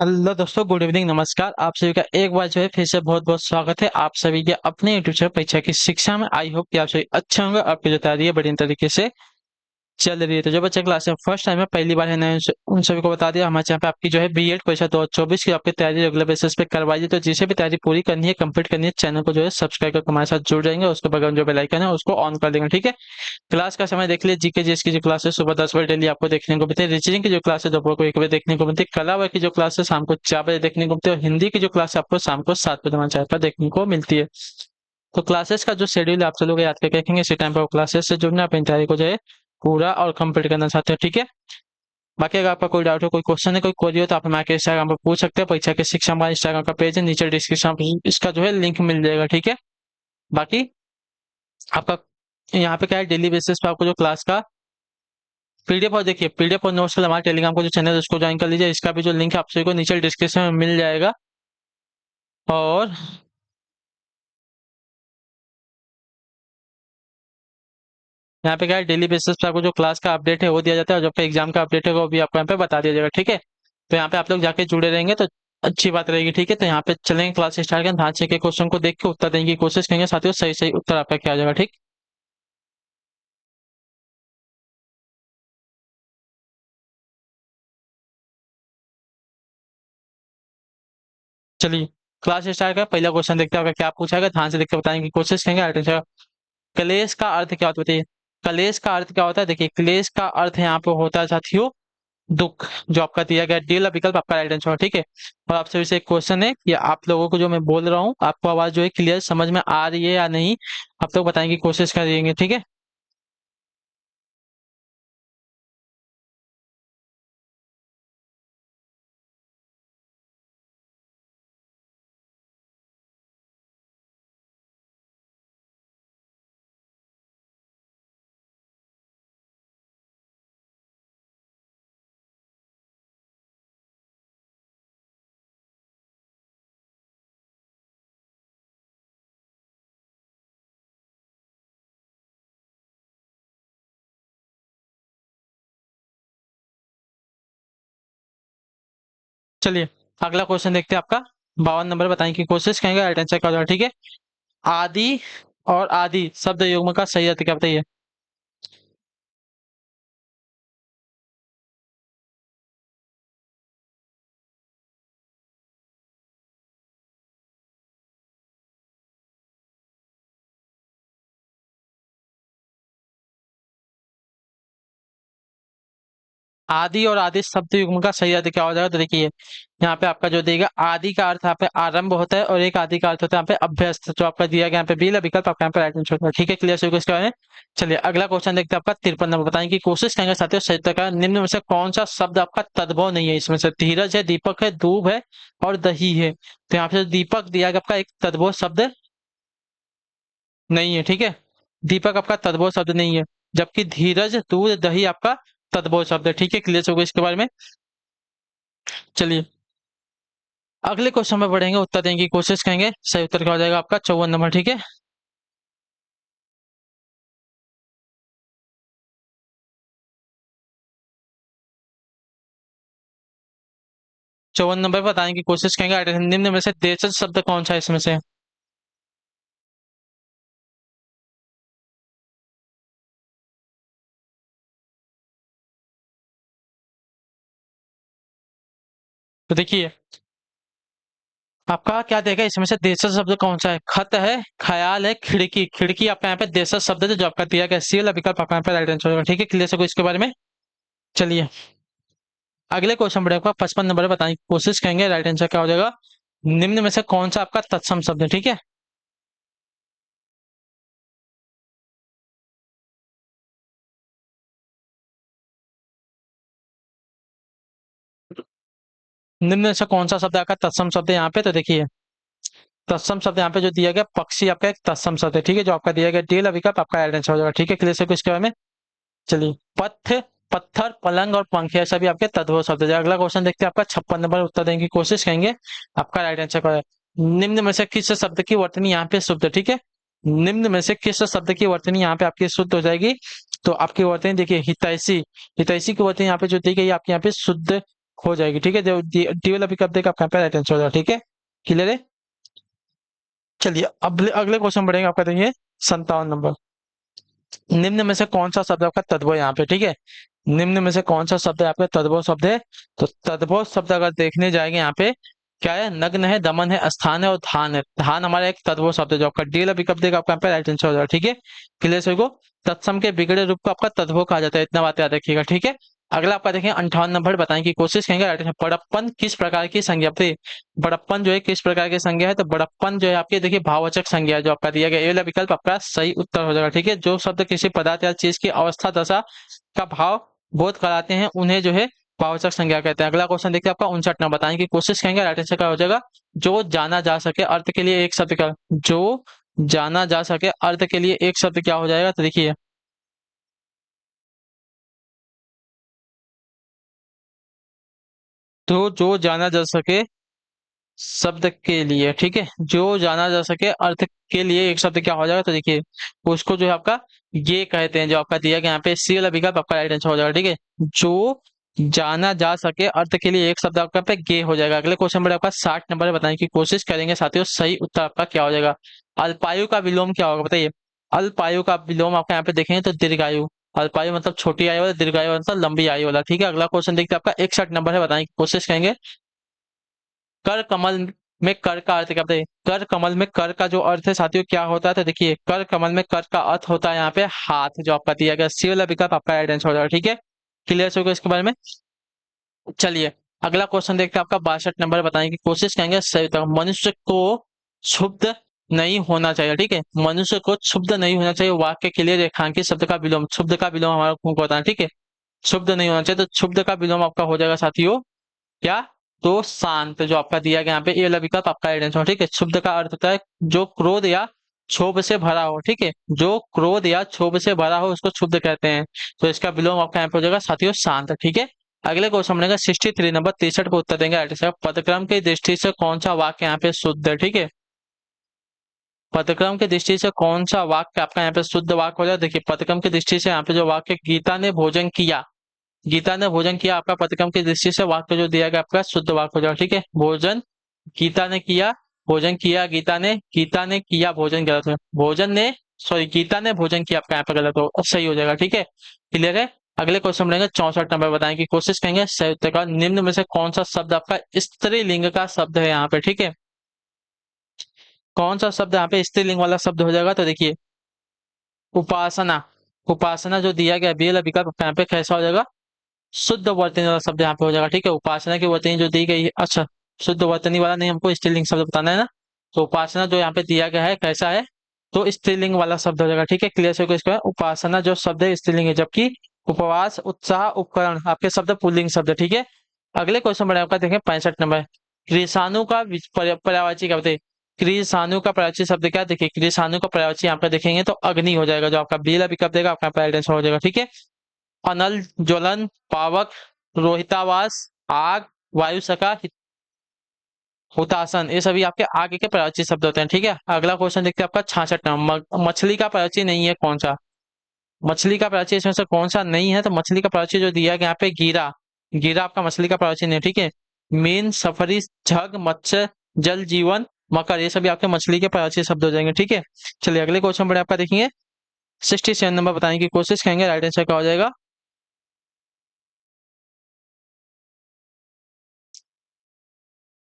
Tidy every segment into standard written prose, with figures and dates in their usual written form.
Hello दोस्तों, good evening, नमस्कार। आप सभी का एक बार जो है फिर से बहुत बहुत स्वागत है आप सभी के अपने यूट्यूब चैनल परीक्षा की शिक्षा में। आई होप कि आप सभी अच्छे होंगे। आपकी जो तैयारी है बढ़िया तरीके से चल रही है। तो जो बच्चे क्लास में फर्स्ट टाइम है, पहली बार है नए, उन सभी को बता दिया हमारे यहाँ पे आपकी जो है बीएड परीक्षा 2024 की आपकी तैयारी रेगुलर बेसिस पे करवाइए। तो जिसे भी तैयारी पूरी करनी है, कंप्लीट करनी है, चैनल को जो है सब्सक्राइब करके हमारे साथ जुड़ जाएंगे। उसके बगल में जो बेल आइकन है उसको ऑन कर देंगे, ठीक है। क्लास का समय देख लीजिए। जीके जीएस की जो क्लास है सुबह 10 बजे डेली आपको देखने को मिलती है। रीजनिंग की जो क्लास है दोपहर को 1 बजे देखने को मिलती है। कला वर्ग की जो क्लास है शाम को 4 बजे देखने को मिलती है। और हिंदी की जो क्लास है आपको शाम को 7 बजे हमारे चैनल पर देखने को मिलती है। तो क्लासेस का जो शेड्यूल है आप सब लोग याद करके रखेंगे। इसी टाइम पर वो क्लासेस से जुड़ना, अपनी तैयारी को जो है पूरा और कंप्लीट करना चाहते हैं, ठीक है। बाकी अगर आपका कोई डाउट हो, कोई क्वेश्चन है, कोई क्वेरी हो, तो आप हमारे इंस्टाग्राम पर पूछ सकते हैं। परीक्षा की शिक्षा हमारे इंस्टाग्राम का पेज है, नीचे डिस्क्रिप्शन में इसका जो है लिंक मिल जाएगा, ठीक है। बाकी आपका यहाँ पे क्या है, डेली बेसिस पे आपको जो क्लास का पीडीएफ, और देखिए पीडीएफ और नोट्स के लिए हमारे टेलीग्राम का जो चैनल है उसको ज्वाइन कर लीजिए। इसका भी जो लिंक है आप सभी को नीचे डिस्क्रिप्शन में मिल जाएगा। और यहाँ पे क्या है, डेली बेसिस पे आपको जो क्लास का अपडेट है वो दिया जाता है, और जो आपका एग्जाम का अपडेट है वो भी आपको यहाँ पे बता दिया जाएगा, ठीक है। तो यहाँ पे आप लोग जाके जुड़े रहेंगे तो अच्छी बात रहेगी, ठीक है। तो यहाँ पे चलेंगे, क्लास स्टार्ट करें। ध्यान से के क्वेश्चन को देख के उत्तर देने की कोशिश करेंगे साथियों। सही सही उत्तर आपका क्या आ जाएगा, ठीक। चलिए क्लास स्टार्ट करें। पहला क्वेश्चन देखते हैं आपका क्या पूछा गया। ध्यान से देख के बताने की कोशिश करेंगे। अटेंशन। क्लेश का अर्थ क्या होता है बताइए। क्लेश का अर्थ क्या होता है? देखिए क्लेश का अर्थ यहाँ पे होता है साथियों दुख। जो आपका दिया गया डी वाला विकल्प आपका राइट आंसर है, ठीक है। और आपसे से एक क्वेश्चन है कि आप लोगों को जो मैं बोल रहा हूँ आपको आवाज जो है क्लियर समझ में आ रही है या नहीं, आप लोग बताने की कोशिश करेंगे, ठीक है। चलिए अगला क्वेश्चन देखते हैं आपका। 52 नंबर बताने की कोशिश करेंगे। राइट आंसर क्या होगा, ठीक है। आदि और आदि शब्द युग्म का सही अर्थ क्या बताइए। 'आदि' और 'आदि' शब्द युग्म का सही अर्थ क्या हो जाएगा? तो देखिए यहाँ पे आपका जो देगा, आदि का अर्थ यहाँ पे आरंभ होता है और एक आदि का अर्थ होता है यहाँ पे अभ्यस्त। जो आपका दिया गया यहाँ पे बी वाला विकल्प आपका यहाँ पे राइट आंसर होता है, ठीक है। क्लियर सभी को इसके बारे में। चलिए अगला क्वेश्चन देखते हैं आपका 53 नंबर। बताने की कोशिश करेंगे साथियों। सही उत्तर का निम्न में से कौन सा शब्द आपका तद्भव नहीं है? इसमें से धीरज है, दीपक है, दूब है और दही है। तो यहाँ पे जो दीपक दिया गया आपका एक तद्भव शब्द नहीं है, ठीक है। दीपक आपका तद्भव शब्द नहीं है, जबकि धीरज, दूध, दही आपका तद्भव शब्द है, ठीक है। क्लियर होगा इसके बारे में। चलिए अगले क्वेश्चन में बढ़ेंगे, उत्तर देने की कोशिश करेंगे। सही उत्तर क्या हो जाएगा आपका? 54 नंबर, ठीक है। 54 नंबर बताने की कोशिश करेंगे। निम्न में से देशज शब्द कौन सा है इसमें से? तो देखिए आपका क्या देगा इसमें से, देशज शब्द कौन सा है? खत है, ख्याल है, खिड़की। खिड़की आपका यहाँ पे देशज शब्द है जो आपका दिया गया सी वाला विकल्प आपका यहाँ पे राइट आंसर होगा, ठीक है। क्लियर से इसके बारे में। चलिए अगले क्वेश्चन बढ़ेगा। 55 नंबर बताने की कोशिश करेंगे। राइट आंसर क्या हो जाएगा? निम्न में से कौन सा आपका तत्सम शब्द है, ठीक है। निम्न में से कौन सा शब्द आपका तत्सम शब्द है यहाँ पे? तो देखिए तत्सम शब्द यहाँ पे जो दिया गया पक्षी आपका एक तत्सम शब्द है, ठीक है। जो आपका दिया गया डी वाला विकल्प आपका राइट आंसर हो जाएगा, ठीक है। क्लियर से इसके बारे में। चलिए पथ, पत्थर, पलंग और पंख, ये सभी आपके तद्भव शब्द है। अगला क्वेश्चन देखते हैं आपका। 56 नंबर उत्तर देने की कोशिश करेंगे। आपका राइट आंसर क्या है? निम्न में से किस शब्द की वर्तनी यहाँ पे शुद्ध है, ठीक है। निम्न में से किस शब्द की वर्तनी यहाँ पे आपकी शुद्ध हो जाएगी? तो आपकी वर्तनी देखिए हितैषी। हितैषी की वर्तनी यहाँ पे जो दी गई है आपकी यहाँ पे शुद्ध हो जाएगी, ठीक है। जो डी वाला विकल्प देगा आपका यहाँ पे राइट आंसर हो जाएगा, ठीक है। क्लियर है। चलिए अब अगले क्वेश्चन बढ़ेंगे आपका, देखिए 57 नंबर। निम्न में से कौन सा शब्द आपका तद्भव यहाँ पे, ठीक है। निम्न में से कौन सा शब्द आपका तद्भव शब्द है? तो तद्भव शब्द अगर देखने जाएंगे यहाँ पे, क्या है? नग्न है, दमन है, स्थान है और धान है। धान हमारा एक तद्भव शब्द है जो आपका डी वाला विकल्प देगा आपका यहाँ पे राइट आंसर हो जाएगा, ठीक है। क्लियर सभी को। तत्सम के बिगड़े रूप को आपका तद्भव कहा जाता है, इतना बात याद रखिएगा, ठीक है। अगला आपका देखें 58 नंबर, बताने की कोशिश करेंगे। राइट आंसर, बड़प्पन किस प्रकार की संज्ञा पे? बड़प्पन जो है किस प्रकार की संज्ञा है? तो बड़प्पन जो है आपके देखिए भाववाचक संज्ञा है जो आपका दिया गया, ये वाला विकल्प आपका सही उत्तर हो जाएगा, ठीक है। जो शब्द किसी पदार्थ या चीज की अवस्था दशा का भाव बोध कराते हैं उन्हें जो है भाववाचक संज्ञा कहते हैं। अगला क्वेश्चन देखते हैं आपका 59 नंबर, बताने की कोशिश करेंगे। राइट आंसर क्या हो जाएगा? जो जाना जा सके अर्थ के लिए एक शब्द का, जो जाना जा सके अर्थ के लिए एक शब्द क्या हो जाएगा? तो देखिए, तो जो जाना जा सके शब्द के लिए, ठीक है, जो जाना जा सके अर्थ के लिए एक शब्द क्या हो जाएगा? तो देखिए, उसको जो है आपका ये कहते हैं, जो आपका दिया गया यहाँ पे सी वाला विकल्प आपका राइट आंसर हो जाएगा, ठीक है। जो जाना जा सके अर्थ के लिए एक शब्द आपका पे गे हो जाएगा। अगले क्वेश्चन पर आपका 60 नंबर बताने की कोशिश करेंगे साथियों, सही उत्तर आपका क्या हो जाएगा? अल्पायु का विलोम क्या होगा बताइए? अल्पायु का विलोम आपका यहाँ पे देखेंगे तो दीर्घायु। अल्पायु मतलब छोटी आयु वाला, दीर्घायु मतलब लंबी आयु वाला, ठीक है। अगला क्वेश्चन देखते हैं आपका 61 नंबर है, बताने की कोशिश करेंगे। कर कमल में कर का अर्थ क्या बताइए? कर कमल में कर का जो अर्थ है साथियों क्या होता है? तो देखिए, कर कमल में कर का अर्थ होता है यहाँ पे हाथ, जो आपका दिया गया सी वाला विकल्प आपका राइट आंसर हो जाएगा, ठीक है। क्लियर हो गया इसके बारे में। चलिए अगला क्वेश्चन देखते हैं आपका 62 नंबर, बताने की कोशिश करेंगे। सही उत्तर, मनुष्य को क्षुब्ध नहीं होना चाहिए, ठीक है। मनुष्य को क्षुब्ध नहीं होना चाहिए, वाक्य के लिए रेखांकित शब्द का विलोम, क्षुब्ध का विलोम हमारा को होता है, ठीक है। क्षुब्ध नहीं होना चाहिए, तो क्षुब्ध का विलोम आपका हो जाएगा साथियों क्या? तो शांत, जो आपका दिया गया यहाँ पे ये वाला विकल्प आपका राइट आंसर, ठीक है। शुद्ध का अर्थ होता है जो क्रोध या क्षोभ से भरा हो, ठीक है। जो क्रोध या क्षोभ से भरा हो उसको क्षुब्ध कहते हैं। तो इसका विलोम आपका यहाँ पे हो जाएगा साथियों शांत, ठीक है। अगले क्वेश्चन बनेगा 63 नंबर, 63 को उत्तर देंगे राइट आंसर। पदक्रम की दृष्टि से कौन सा वाक्य यहाँ पे शुद्ध है, ठीक है। पदक्रम की दृष्टि से कौन सा वाक्य आपका यहाँ पे शुद्ध वाक्य हो जाए? देखिए, पदक्रम की दृष्टि से यहाँ पे जो वाक्य गीता ने भोजन किया, गीता ने भोजन किया आपका पदक्रम की दृष्टि से वाक्य जो दिया गया आपका शुद्ध वाक्य हो जाएगा, ठीक है। भोजन गीता ने किया, भोजन किया गीता ने किया भोजन, गलत है। भोजन ने, सॉरी, गीता ने भोजन किया आपका यहाँ पे गलत हो, सही हो जाएगा, ठीक है। क्लियर है। अगले क्वेश्चन बढ़ेंगे 64 नंबर, बताने की कोशिश करेंगे। सही उत्तर का निम्न में से कौन सा शब्द आपका स्त्रीलिंग का शब्द है यहाँ पे, ठीक है। कौन सा शब्द यहाँ पे स्त्रीलिंग वाला शब्द हो जाएगा? तो देखिए, उपासना। उपासना जो दिया गया बी वाला विकल्प यहाँ पे कैसा हो जाएगा? शुद्ध वर्तनी वाला शब्द यहाँ पे हो जाएगा, ठीक है। उपासना की वर्तनी जो दी गई है, अच्छा, शुद्ध वर्तनी वाला नहीं, हमको स्त्रीलिंग शब्द बताना है ना। तो उपासना जो यहाँ पे दिया गया है कैसा है? तो स्त्रीलिंग वाला शब्द हो जाएगा, ठीक है। क्लियर से इसका उपासना जो शब्द है स्त्रीलिंग है, जबकि उपवास, उत्साह, उपकरण आपके शब्द पुल्लिंग शब्द है, ठीक है। अगले क्वेश्चन बढ़े आपका देखें 65 नंबर। कृषाणु का पर्यायवाची क्या बताइए? कृषाणु का पर्यायवाची शब्द क्या? देखिए, कृषाणु का पर्यायवाची यहाँ पे देखेंगे तो अग्नि हो जाएगा, जो आपका बीला विकल्प देगा आपका राइट आंसर हो जाएगा, ठीक है। अनल, ज्वलन, पावक, रोहितावास, आग, वायु सखा, हुतासन, ये सभी आपके आगे के पर्यायवाची शब्द होते हैं, ठीक है। अगला क्वेश्चन देखते हैं आपका 66 नंबर। मछली का पर्यायवाची नहीं है कौन सा? मछली का पर्यायवाची इसमें से कौन सा नहीं है? तो मछली का पर्यायवाची जो दिया गया यहाँ पे गीरा, गीरा आपका मछली का पर्यायवाची नहीं है, ठीक है। मीन, सफरी, झग, मत्स्य, जल जीवन, मकर, ये सभी आपके मछली के पर्यायवाची शब्द हो जाएंगे, ठीक है। चलिए अगले क्वेश्चन पर आपका देखेंगे 67 नंबर, बताने की कोशिश करेंगे। राइट आंसर क्या हो जाएगा?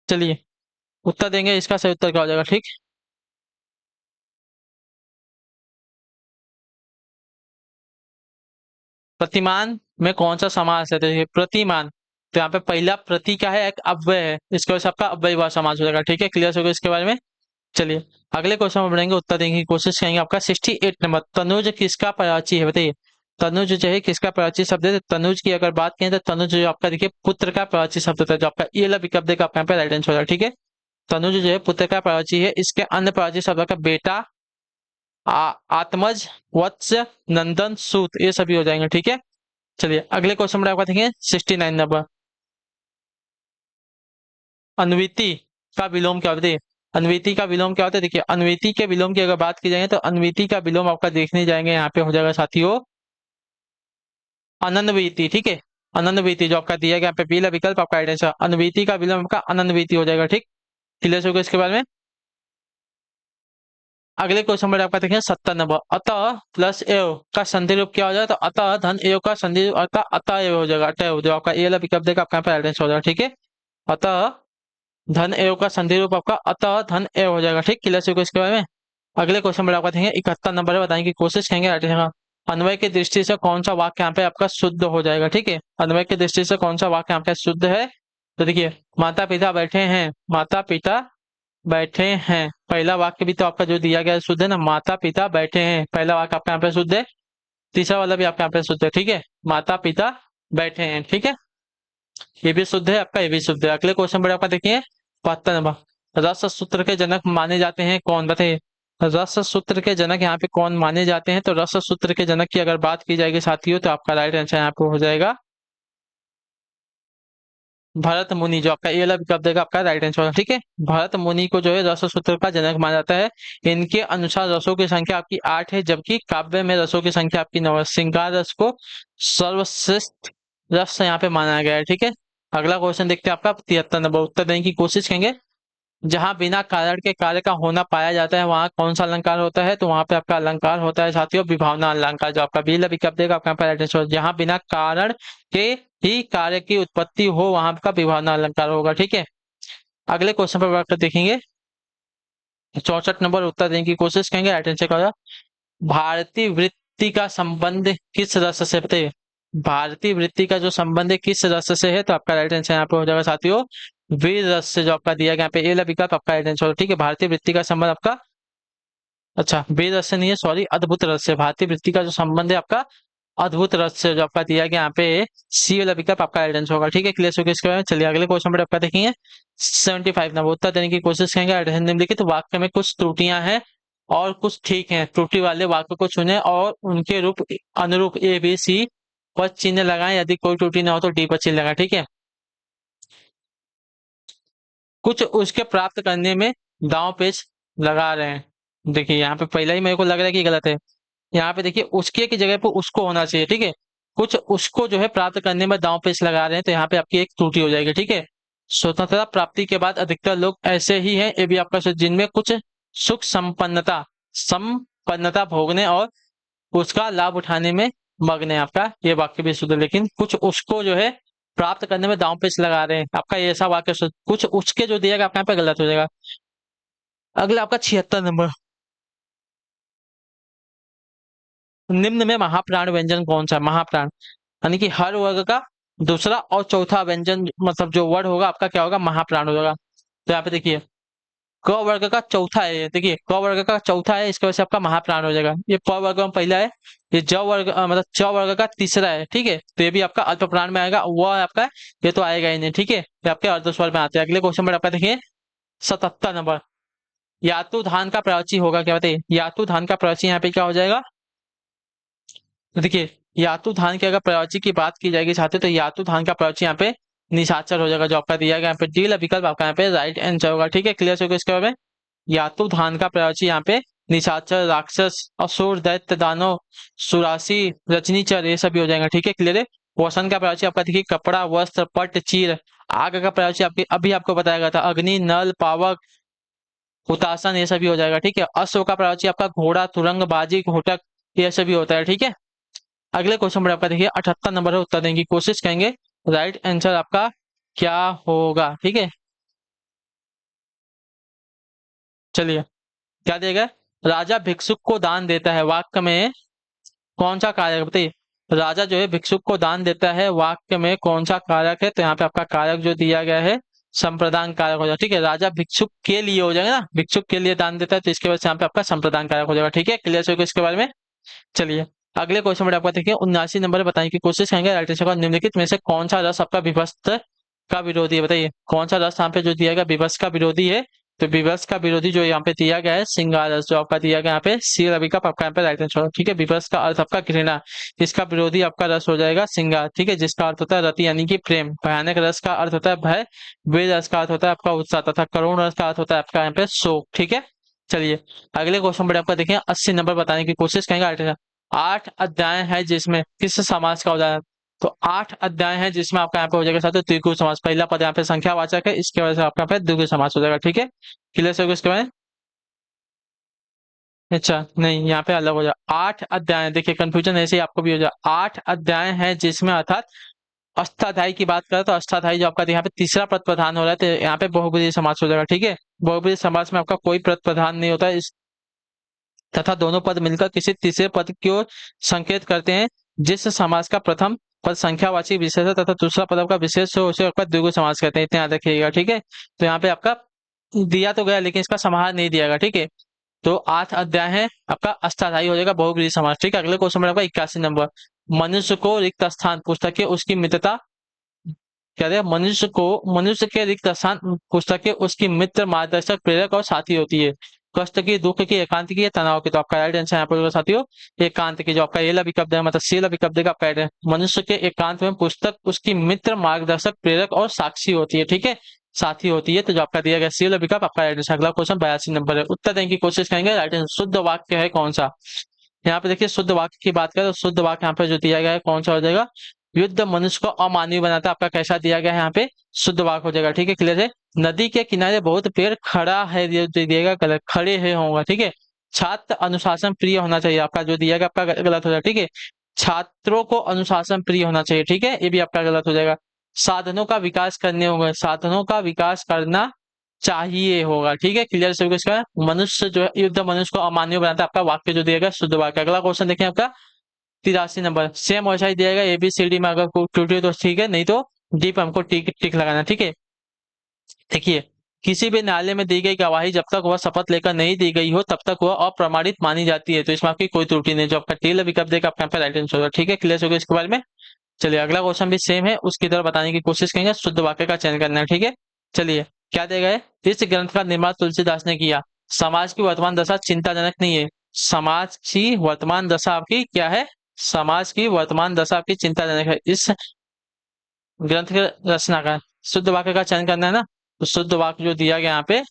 चलिए उत्तर देंगे, इसका सही उत्तर क्या हो जाएगा, ठीक। प्रतिमान में कौन सा समास है? तो देखिए, प्रतिमान, तो यहाँ पे पहला प्रति क्या है? एक अव्यय है, इसके वजह से आपका अव्ययीभाव समास हो जाएगा, ठीक है। क्लियर हो गया इसके बारे में। चलिए अगले क्वेश्चन में बढ़ेंगे, उत्तर देने की कोशिश करेंगे। आपका 68 नंबर, तनुज किसका पर्यायवाची है बताइए? तनुज जो है किसका पर्यायवाची शब्द है? तो तनुज की अगर बात करें तो तनुज जो आपका देखिए पुत्र का पर्यायवाची शब्द होता है, जो आपका ये वाला विकल्प देगा आपका यहाँ पे राइट आंसर हो जाएगा, ठीक है। तनुज जो है पुत्र का पर्यायवाची है, इसके अन्य पर्यायवाची शब्द का बेटा, आत्मज, वत्स, नंदन, सूत, ये सभी हो जाएंगे, ठीक है। चलिए अगले क्वेश्चन में आपका देखिए 69 नंबर। अन्विति का विलोम क्या होता है? अन्विति का विलोम क्या होता है? देखिए, अन्विति के विलोम की अगर बात की जाए तो अन्विति का विलोम आपका देखने जाएंगे यहाँ पे हो जाएगा साथियों अनन्विति, ठीक है। अनन्विति जो आपका दिया गया यहाँ पे पीला विकल्प आपका राइट आंसर, अनवीति का विलोम आपका अनन्विति हो जाएगा। ठीक, क्लियर हो गया इसके बारे में। अगले क्वेश्चन में आपका देखें 70 नंबर, अतः प्लस एव का संधि रूप क्या हो जाएगा, तो अतः धन एव का संधि रूप आपका अतः एव हो जाएगा, अतः जो आपका ए वाला विकल्प देगा आपका यहाँ पे राइट आंसर हो जाएगा। ठीक है, अतः धन एव का संधि रूप आपका अतः धन एव हो जाएगा। ठीक, क्लियर हो गया इसके बारे में। अगले क्वेश्चन में आपका देखेंगे 71 नंबर बताने की कोशिश करेंगे राइट आंसर। अन्वय की दृष्टि से कौन सा वाक्य यहाँ पे आपका शुद्ध हो जाएगा। ठीक है, अन्वय की दृष्टि से कौन सा वाक्य यहाँ पे शुद्ध है, तो देखिए माता पिता बैठे हैं, माता पिता बैठे हैं, पहला वाक्य भी तो आपका जो दिया गया है शुद्ध है ना, माता पिता बैठे हैं, पहला वाक्य आपका यहाँ पे शुद्ध है, तीसरा वाला भी आपका यहाँ पे शुद्ध है। ठीक है, माता पिता बैठे हैं, ठीक है, ये भी शुद्ध है आपका, ये भी शुद्ध है। अगले क्वेश्चन पर आपका देखिए 72 नंबर, रस सूत्र के जनक माने जाते हैं कौन, बताइए रस सूत्र के जनक यहाँ पे कौन माने जाते हैं, तो रस सूत्र के जनक की अगर बात की जाएगी साथियों तो आपका राइट आंसर यहाँ पे हो जाएगा भरत मुनि, जो आपका ए वाला विकल्प देगा आपका राइट आंसर होगा। ठीक है, भरत मुनि को जो है रस सूत्र का जनक माना जाता है। इनके अनुसार रसों की संख्या आपकी 8 है, जबकि काव्य में रसों की संख्या आपकी 9 है। श्रृंगार रस को सर्वश्रेष्ठ रस यहाँ पे माना गया है। ठीक है, अगला क्वेश्चन देखते हैं आपका 73 नंबर, उत्तर देने की कोशिश करेंगे। जहां बिना कारण के कार्य का होना पाया जाता है वहां कौन सा अलंकार होता है, तो वहां पे आपका अलंकार होता है साथियों विभावना अलंकार, जो आपका बी विकल्प देगा आपका राइट आंसर। जहां बिना कारण के ही कार्य की उत्पत्ति हो वहां आपका विभावना अलंकार होगा। ठीक है, अगले क्वेश्चन पर बात देखेंगे 64 नंबर, उत्तर देने की कोशिश करेंगे राइट आंसर का। भारतीय वृत्ति का संबंध किस रस से, बताइए भारतीय वृत्ति का जो संबंध है किस रस से है, तो आपका राइट आंसर यहाँ पे हो जाएगा साथियों वीर रस से, जो आपका दिया गया यहाँ पे ए वाला विकल्प आपका राइट आंसर। ठीक है, भारतीय वृत्ति का संबंध आपका, अच्छा वीर रस से नहीं है सॉरी, अद्भुत रस से, भारतीय वृत्ति का जो संबंध है आपका अद्भुत रस से, जो आपका दिया गया यहाँ पे सी वाला विकल्प आपका राइट आंसर होगा। ठीक है, क्लियर हो गया इसके बारे में। चलिए अगले क्वेश्चन पर आपका देखेंगे 75 नंबर, उत्तर देने की कोशिश करेंगे। निम्नलिखित वाक्य में कुछ त्रुटियां हैं और कुछ ठीक हैं, त्रुटि वाले वाक्य को चुने और उनके रूप अनुरूप ए बी सी पर चिन्ह लगाएं, यदि कोई त्रुटि ना हो तो डी पर चिन्ह लगाएं। ठीक है, कुछ उसके प्राप्त करने में दांव पेच लगा रहे हैं। देखिए यहाँ पे पहला ही मेरे को लग रहा है कि गलत है, यहाँ पे देखिए उसके की जगह पे उसको होना चाहिए। ठीक है, कुछ उसको जो है प्राप्त करने में दांव पेच लगा रहे हैं, तो यहाँ पे आपकी एक त्रुटि हो जाएगी। ठीक है, स्वतंत्रता प्राप्ति के बाद अधिकतर लोग ऐसे ही हैं, ये भी आपका जिनमें कुछ सुख संपन्नता संपन्नता भोगने और उसका लाभ उठाने में मग्न है, आपका ये वाक्य भी शुद्ध है। लेकिन कुछ उसको जो है प्राप्त करने में दांव पेच लगा रहे हैं, आपका ये ऐसा वाक्य शुद्ध, कुछ उसके जो दिया गया आपका यहाँ पे गलत हो जाएगा। अगला आपका 76 नंबर, निम्न में महाप्राण व्यंजन कौन सा है, महाप्राण यानी कि हर वर्ग का दूसरा और चौथा व्यंजन, मतलब जो वर्ड होगा आपका क्या होगा, महाप्राण हो जाएगा। तो यहाँ पे देखिए क वर्ग का चौथा है, ये देखिए क वर्ग का चौथा है, इसकी वजह से आपका महाप्राण हो जाएगा। ये प वर्ग में पहला है, ये ज वर्ग मतलब च वर्ग का तीसरा है। ठीक है, तो ये भी आपका अल्प प्राण में आएगा, वह आपका ये तो आएगा ही नहीं। ठीक है, ये आपके अर्धस्वर में आते हैं। अगले क्वेश्चन पर आपका देखिए 77 नंबर, यातु धान का प्रवची होगा क्या, बताइए यातु धान का प्रवची यहाँ पे क्या हो जाएगा, तो देखिए यातु धान की अगर प्रवची की बात की जाएगी छात्र, तो यातु धान का प्रवची यहाँ पे निशाचर हो जाएगा, जो आपका दिया गया यहाँ पे डी विकल्प आपका यहाँ पे राइट आंसर होगा। ठीक है, क्लियर हो गया इसके बारे में। यातु धान का प्रवची यहाँ पे निशाचर, राक्षस, असुर, दैत्य, दानव, सुरासी, रजनीचर, ये सभी हो जाएगा। ठीक है, क्लियर है। वसन का प्रवची आपका देखिए कपड़ा, वस्त्र, पट, चीर। आग का प्रवची आपके अभी आपको बताया गया था अग्नि, नल, पावक, हुतासन, ये सभी हो जाएगा। ठीक है, अश्व का प्रवची आपका घोड़ा, तुरंग, बाजी, घोटक, ये सभी होता है। ठीक है, अगले क्वेश्चन पर आपका देखिए 78 नंबर है, उत्तर देने की कोशिश करेंगे। राइट आंसर आपका क्या होगा, ठीक है चलिए क्या देगा, राजा भिक्षुक को दान देता है, वाक्य में कौन सा कारक, बताइए राजा जो है भिक्षुक को दान देता है, वाक्य में कौन सा कारक है, तो यहाँ पे आपका कारक जो दिया गया है संप्रदान कारक हो जाएगा। ठीक है, राजा भिक्षुक के लिए हो जाएगा ना, भिक्षुक के लिए दान देता है, तो इसके वजह से यहाँ पे आपका संप्रदान कारक हो जाएगा। ठीक है, क्लियर हो गया इसके बारे में। चलिए अगले क्वेश्चन में आपका देखिए 79 नंबर बताने की कोशिश करेंगे। राइट आंसर का निम्नलिखित में से कौन सा रस आपका विभस्त का विरोधी है, बताइए कौन सा रस यहाँ पे जो दिया गया विभस्त का विरोधी है, तो विभस्त का विरोधी जो यहाँ पे दिया गया है श्रृंगार रस, जो आपका दिया गया यहाँ पे सी रवि का आपका यहाँ पे राइट आंसर। ठीक है, विभस्त का अर्थ आपका घृणा, इसका विरोधी आपका रस हो जाएगा श्रृंगार। ठीक है, जिसका अर्थ होता है रति यानी कि प्रेम। भयानक रस का अर्थ होता है भय, वीर रस का अर्थ होता है आपका उत्साह, तथा करुण रस का अर्थ होता है आपका यहाँ पे शोक। ठीक है, चलिए अगले क्वेश्चन पर आपका देखिए 80 नंबर बताने की कोशिश करेंगे। 8 अध्याय है जिसमें किस समास का उदाहरण, तो 8 अध्याय हैं जिसमें आपका यहाँ पे हो जाएगा साथियों द्विगु समास। पहला पद यहाँ पे संख्यावाचक है, इसके वजह से आपका यहाँ पे द्विगु समास हो जाएगा। ठीक है, क्लियर से इसके बाद। अच्छा नहीं, यहाँ पे अलग हो जाए 8 अध्याय। देखिए कंफ्यूजन ऐसे ही आपको भी हो जाए। 8 अध्याय हैं जिसमें अर्थात अष्टाध्यायी की बात करें तो अष्टाध्यायी जो आपका यहाँ पे तीसरा पद प्रधान हो रहा है तो यहाँ पे बहुब्रीहि समास हो जाएगा। ठीक है, बहुब्रीहि समास में आपका कोई पद प्रधान नहीं होता है, इस तथा दोनों पद मिलकर किसी तीसरे पद की ओर संकेत करते हैं। जिस समास का प्रथम पद संख्यावाची विशेष है तथा दूसरा पद आपका विशेष हो उसे आपका द्विगु समास कहते हैं, इतना याद रखिएगा। ठीक है, तो यहाँ पे आपका दिया तो गया लेकिन इसका समाहार नहीं दिया गया। ठीक है, तो 8 अध्याय है आपका अष्टाध्यायी हो जाएगा बहुब्रीहि समास। ठीक है, अगले क्वेश्चन में आपका 81 नंबर। मनुष्य को रिक्त स्थान पुस्तक के उसकी मित्रता क्या है, मनुष्य के रिक्त स्थान पुस्तकें उसकी मित्र मार्गदर्शक प्रेरक और साथी होती है। कष्ट की, दुख की, एकांत की, तनाव की। तो आपका राइट आंसर यहाँ पर होगा साथियों एकांत की। जो आपका एल विकल्प देगा मतलब सी विकल्प देगा आपका right है। मनुष्य के एकांत में पुस्तक उसकी मित्र मार्गदर्शक प्रेरक और साक्षी होती है। ठीक है, साथी होती है। तो जो आपका दिया गया सी विकल्प आपका राइट आंसर। अगला क्वेश्चन 82 नंबर है। उत्तर देने की कोशिश करेंगे। राइट आंसर शुद्ध वाक्य है कौन सा। यहाँ पे देखिए शुद्ध वाक्य की बात करें तो शुद्ध वाक्य यहाँ पे जो दिया गया है कौन सा हो जाएगा। युद्ध मनुष्य को अमानवीय बनाता है, आपका कैसा दिया गया है यहाँ पे शुद्ध वाक्य हो जाएगा। ठीक है, क्लियर है। नदी के किनारे बहुत पेड़ खड़ा है, ये जो दिएगा गलत, खड़े है होगा। ठीक है, छात्र अनुशासन प्रिय होना चाहिए, आपका जो दिया गया आपका गलत हो जाएगा। ठीक है, छात्रों को अनुशासन प्रिय होना चाहिए। ठीक है, ये भी आपका गलत हो जाएगा। साधनों का विकास करने होगा, साधनों का विकास करना चाहिए होगा। ठीक है, क्लियर से इसका मनुष्य जो है युद्ध मनुष्य को अमानवीय बनाता है, आपका वाक्य जो दिएगा शुद्ध वाक्य। अगला क्वेश्चन देखें आपका 83 नंबर। सेम वैसा ही दिएगा ABCD में अगर कोई त्रुटि हो तो ठीक है, नहीं तो डी पे हमको टिक टिक लगाना। ठीक है, देखिए किसी भी न्यायालय में दी गई गवाही जब तक वह शपथ लेकर नहीं दी गई हो तब तक वह अप्रमाणित मानी जाती है। तो इसमें आपकी कोई त्रुटि नहीं, जो आपका टेल विकल्प देगा आपका यहाँ पे राइट आंसर होगा। ठीक है, क्लियर हो गया इसके बारे में। चलिए अगला क्वेश्चन भी सेम है, उसकी तरफ बताने की कोशिश करेंगे, शुद्ध वाक्य का चयन करना है। ठीक है, चलिए क्या देगा है। इस ग्रंथ का निर्माण तुलसीदास ने किया। समाज की वर्तमान दशा चिंताजनक नहीं है। समाज की वर्तमान दशा आपकी क्या है, समाज की वर्तमान दशा आपकी चिंताजनक है। इस ग्रंथ के रचनाकार शुद्ध वाक्य का चयन करना है ना, तो शुद्ध वाक्य जो दिया गया यहाँ पे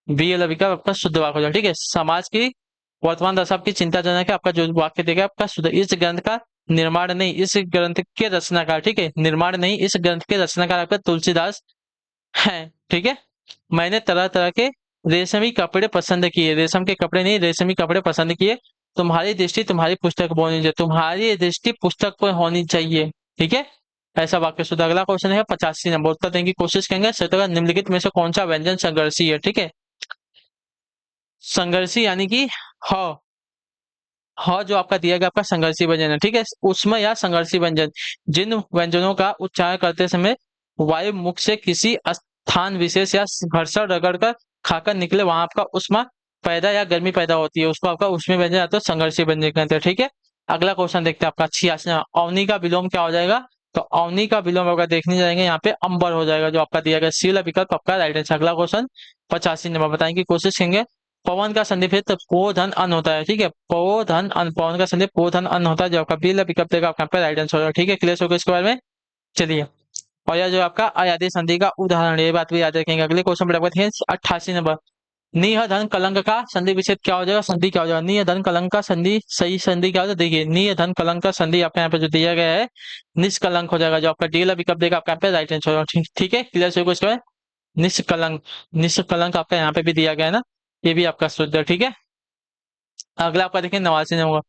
BL विकल्प आपका शुद्ध वाक्य हो जाएगा। ठीक है, समाज की वर्तमान दशा आपकी चिंताजनक है, आपका जो वाक्य देगा आपका शुद्ध। इस ग्रंथ का निर्माण नहीं, इस ग्रंथ के रचनाकार। ठीक है, निर्माण नहीं, इस ग्रंथ के रचनाकार आपका तुलसीदास है। ठीक है, मैंने तरह तरह के रेशमी कपड़े पसंद किए, रेशम के कपड़े नहीं रेशमी कपड़े पसंद किए। तुम्हारी दृष्टि तुम्हारी पुस्तक पर होनी चाहिए, तुम्हारी दृष्टि पुस्तक पर होनी चाहिए। ठीक है, ऐसा वाक्य शुद्ध। अगला क्वेश्चन है 85 नंबर। उत्तर देने की कोशिश करेंगे। सत्रह निम्नलिखित में से कौन सा व्यंजन संघर्षी है। ठीक है, संघर्षी यानी कि ह जो आपका दिया गया आपका संघर्षी व्यंजन है। ठीक है, उसमें या संघर्षी व्यंजन जिन व्यंजनों का उच्चारण करते समय वायु मुख से किसी स्थान विशेष या घर्षण रगड़ कर खाकर निकले वहां आपका उष्मा पैदा या गर्मी पैदा होती है, उसको आपका उसमें व्यंजन आता है, संघर्षी व्यंजन कहते हैं। ठीक है, अगला क्वेश्चन देखते हैं आपका 86। अवनी का विलोम क्या हो जाएगा, तो अवनी का विलोम अगर देखने जाएंगे यहाँ पे अंबर हो जाएगा, जो आपका दिया गया सी विकल्प आपका राइट आंसर। अगला क्वेश्चन 85 नंबर बताने की कोशिश करेंगे। पवन का संधि भेद पो धन अन होता है। ठीक है, पो धन अन, पवन का संधि पो धन अन होता है, जो आपका बी विकल्प देगा आपका पे राइट आंसर होगा। ठीक है, क्लियर हो गया इसके बारे में। चलिए और यह जो आपका अयादी संधि का उदाहरण है, ये बात भी याद रखेंगे। अगले क्वेश्चन पर देखते हैं 88 नंबर। निह धन कलंक का संधि विच्छेद क्या हो जाएगा, संधि क्या हो जाएगा। निह धन कलंक का संधि सही संधि क्या हो जाएगा, देखिए निह धन कलंक का संधि आपके यहाँ पे जो दिया गया है निष्कलंक हो जाएगा, जो आपका डी विकल्प देगा आपका यहाँ पे राइट आंसर होगा। ठीक है, क्लियर हो गया इसके बाद। निष्कलंक, निष्कलंक आपका यहाँ पे भी दिया गया है ना, ये भी आपका शुद्ध है। ठीक है, अगला आपका देखिए 89 नंबर।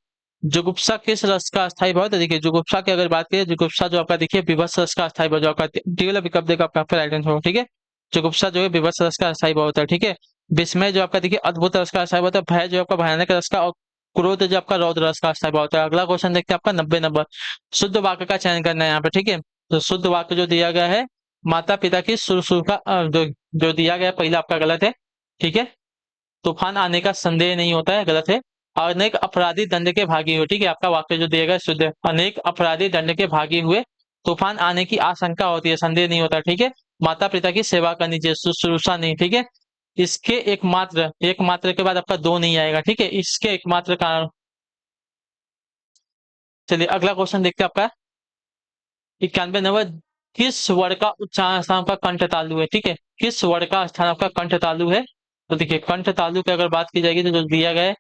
जुगुप्सा किस रस का अस्थायी भाव है, तो देखिए जुगुप्सा की अगर बात करें, जुगुप्सा जो आपका देखिए विभत्स रस का अस्थायी भाव, जो आपका डी विकल्प देगा आपका राइट आंसर होगा। ठीक है, जुगुप्सा जो है विभत्स रस का अस्थायी भाव होता है। ठीक है, विस्मय जो आपका देखिए अद्भुत रस का अस्थायी भाव होता है। भय जो आपका भयानक रस का, और क्रोध जो आपका रौद्र रस का अस्थायी भाव होता है। अगला क्वेश्चन देखते हैं आपका 90 नंबर। शुद्ध वाक्य का चयन करना है यहाँ पे। ठीक है, तो शुद्ध वाक्य जो दिया गया है माता पिता की शुश्रूषा जो दिया गया है पहला आपका गलत है। ठीक है, तूफान आने का संदेह नहीं होता है, गलत है। अनेक अपराधी दंड के भागी हुए। ठीक है, आपका वाक्य जो दिया गया शुद्ध है। अनेक अपराधी दंड के भागी हुए, तूफान आने की आशंका होती है, संदेह नहीं होता। ठीक है, माता पिता की सेवा करनी चाहिए, शुश्रूषा नहीं। ठीक है, इसके एकमात्र, एकमात्र के बाद आपका दो नहीं आएगा। ठीक है, इसके एकमात्र कारण। चलिए अगला क्वेश्चन देखते हैं आपका 91 नंबर। किस वर्ण का उच्चारण स्थान आपका कंठ तालु है। ठीक है, किस वर्ण का स्थान आपका कंठ तालु है, तो देखिए कंठ तालु की अगर बात की जाएगी तो जो दिया गया है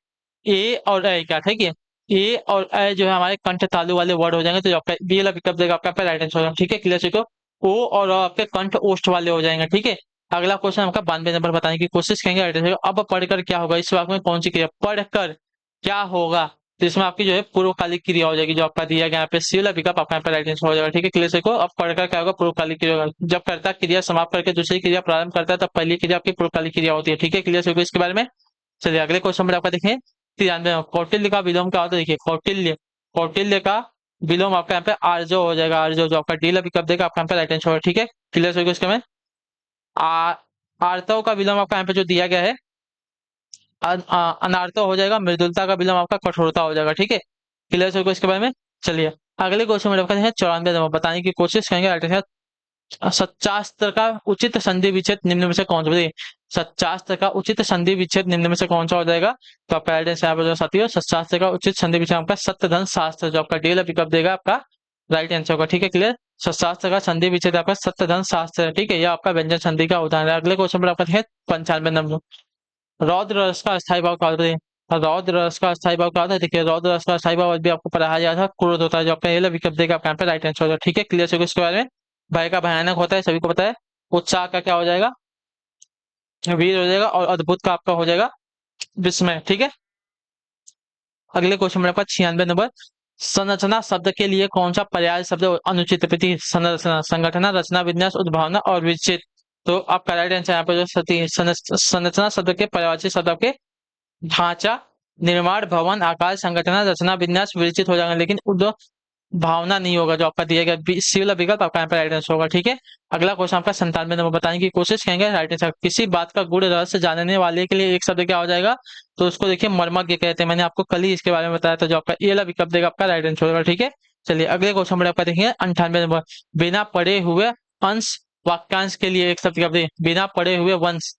ए और ए का। ठीक है, ए और ए जो है हमारे कंठ तालु वाले वर्ड हो जाएंगे, तो जो आपका बी वाला विकल्प देगा आपका राइट आंसर होगा। ठीक है, क्लियर सीखो। ओ और आपके कंठ ओष्ठ वाले हो जाएंगे। ठीक है, अगला क्वेश्चन आपका 92 नंबर बताने की कोशिश करेंगे। राइट आंसर अब पढ़कर क्या होगा, इस वाक्य में कौन सी क्रिया पढ़कर क्या होगा, तो इसमें आपकी जो है पूर्वकालिक क्रिया हो जाएगी, जो आपका दिया गया यहाँ पे सी वाला विकल्प आपका यहाँ पे राइट आंसर हो जाएगा। ठीक है, क्लियर सीखो। अब पढ़कर क्या होगा, पूर्वकालिक क्रिया होगा। जब कर्ता क्रिया समाप्त करके दूसरी क्रिया प्रारंभ करता है तब पहली क्रिया आपकी पूर्वकालिक क्रिया होती है। ठीक है, क्लियर सीखो इसके बारे में। चलिए अगले क्वेश्चन पर आपका देखें 93। कौटिल्य का विलोम क्या होता है, देखिए कौटिल्य, कौटिल्य का विलोम आपका यहाँ पे आर्जो हो जाएगा। आर्जो जो आपका डी वाला विकल्प देगा आपका यहाँ पे राइट आंसर होगा। ठीक है, क्लियर सीखो इसके में। आ आर्तव का विलोम आपका यहाँ पे जो दिया गया है अनार्तो हो जाएगा। मृदुलता का विलोम आपका कठोरता हो जाएगा। ठीक है, क्लियर सीखो इसके बारे में। चलिए अगले क्वेश्चन में आपका है 94 नंबर बताने की कोशिश करेंगे। राइट आंसर सच्चास्त्र का उचित संधि विच्छेद निम्न में से कौन सा, बताइए सच्चास्त्र का उचित संधि विच्छेद निम्न में से कौन सा हो जाएगा, तो आपका राइट आंसर यहाँ पर जो साथियों सच्चास्त्र का उचित संधि विच्छेद आपका सत्यधन शास्त्र, जो आपका डी पिकअप देगा आपका राइट आंसर होगा। ठीक है, क्लियर। सच्चास्त्र का संधि विच्छेद आपका सत्यधन शास्त्र है। ठीक है, यह आपका व्यंजन संधि का उदाहरण है। अगले क्वेश्चन पर आपका है 95 नंबर। रौद्र रस का अस्थायी भाव क्या होता है, रौद्र रस का अस्थायी भाव क्या होता है, देखिए रौद्र रस का अस्थायी भाव भी आपको पढ़ाया गया था, क्रोध होता है, जो आपका ये विकल्प देगा आपका यहाँ पे राइट आंसर होगा। ठीक है, क्लियर इसके बारे में। भय का भयानक होता है, सभी को पता है। उत्साह का क्या हो जाएगा, वीर हो जाएगा। और अद्भुत का आपका हो जाएगा विस्मय। ठीक है, अगले क्वेश्चन में आपका 96 नंबर। संरचना शब्द के लिए कौन सा पर्याय शब्द अनुचित प्रति, संरचना संगठना रचना विन्यास उद्भावना और विचित, तो आपका राइट आंसर यहाँ पे जो संरचना शब्द के पर्यायवाची शब्द आपके ढांचा निर्माण भवन आकार संगठन रचना विन्यास विरचित हो जाएगा, लेकिन उद्भव भावना नहीं होगा, जो आपका दिया गया सी वाला विकल्प आपका यहाँ पे राइट आंसर होगा। ठीक है, अगला क्वेश्चन आपका 97 नंबर बताने की कोशिश करेंगे। राइट आंसर किसी बात का गूढ़ रहस्य जानने वाले के लिए एक शब्द क्या हो जाएगा, तो उसको देखिए मर्मज्ञ कहते हैं। मैंने आपको कल ही इसके बारे में बताया था, जो आपका ये वाला विकल्प देगा आपका राइट आंसर होगा। ठीक है, चलिए अगले क्वेश्चन में आपका देखिए 98 नंबर। बिना पढ़े हुए अंश वाक्यांश के लिए एक शब्द क्या, बिना पढ़े हुए वंश,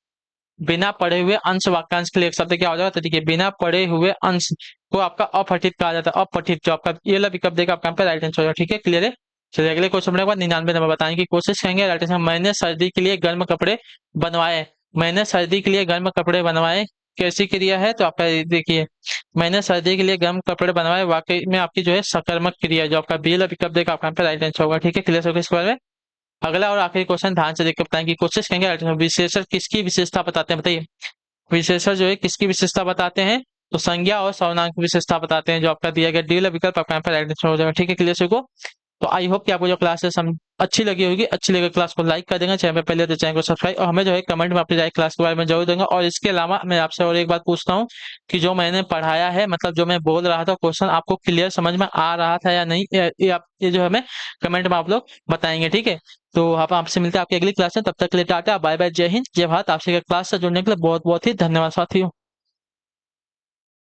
बिना पढ़े हुए अंश वाक्यांश के लिए एक शब्द क्या हो जाएगा, तो देखिए बिना पढ़े हुए अंश को आपका अपठित कहा जाता है। अपठित जो आपका ये वाला विकल्प देगा आपका राइट आंसर होगा। ठीक है, क्लियर है। चलिए अगले क्वेश्चन में 99 नंबर बताने की कोशिश करेंगे। राइट आंसर मैंने सर्दी के लिए गर्म कपड़े बनवाए, मैंने सर्दी के लिए गर्म कपड़े बनवाए कैसी क्रिया है, तो आपका देखिए मैंने सर्दी के लिए गर्म कपड़े बनवाए वाकई में आपकी जो है सकर्मक क्रिया है, जो आपका बी वाला विकल्प देगा आपका राइट आंसर होगा। ठीक है, क्लियर होगा इसके बारे में। अगला और आखिरी क्वेश्चन ध्यान से देखकर बताने की कोशिश करेंगे। विशेषण किसकी विशेषता बताते हैं, बताइए विशेषण जो है किसकी विशेषता बताते हैं, तो संज्ञा और सर्वनाम की विशेषता बताते हैं, जो आपका दिया गया डी वाला विकल्प आपका यहाँ पे राइट आंसर हो जाएगा। ठीक है, क्लियर को। तो आई होप कि आपको जो क्लास है अच्छी लगी होगी। अच्छी लगे क्लास को लाइक कर देंगे, चैनल पे पहले तो चैनल को सब्सक्राइब, और हमें जो है कमेंट में अपनी राय क्लास के बारे में जरूर देंगे। और इसके अलावा मैं आपसे और एक बात पूछता हूँ कि जो मैंने पढ़ाया है, मतलब जो मैं बोल रहा था क्वेश्चन आपको क्लियर समझ में आ रहा था या नहीं, ये जो हमें कमेंट में आप लोग बताएंगे। ठीक है, तो आप आपसे मिलते हैं आपकी अगली क्लास में। तब तक के लिए टाटा बाय बाय, जय हिंद जय भारत। आपसे क्लास से जुड़ने के लिए बहुत बहुत ही धन्यवाद साथियों।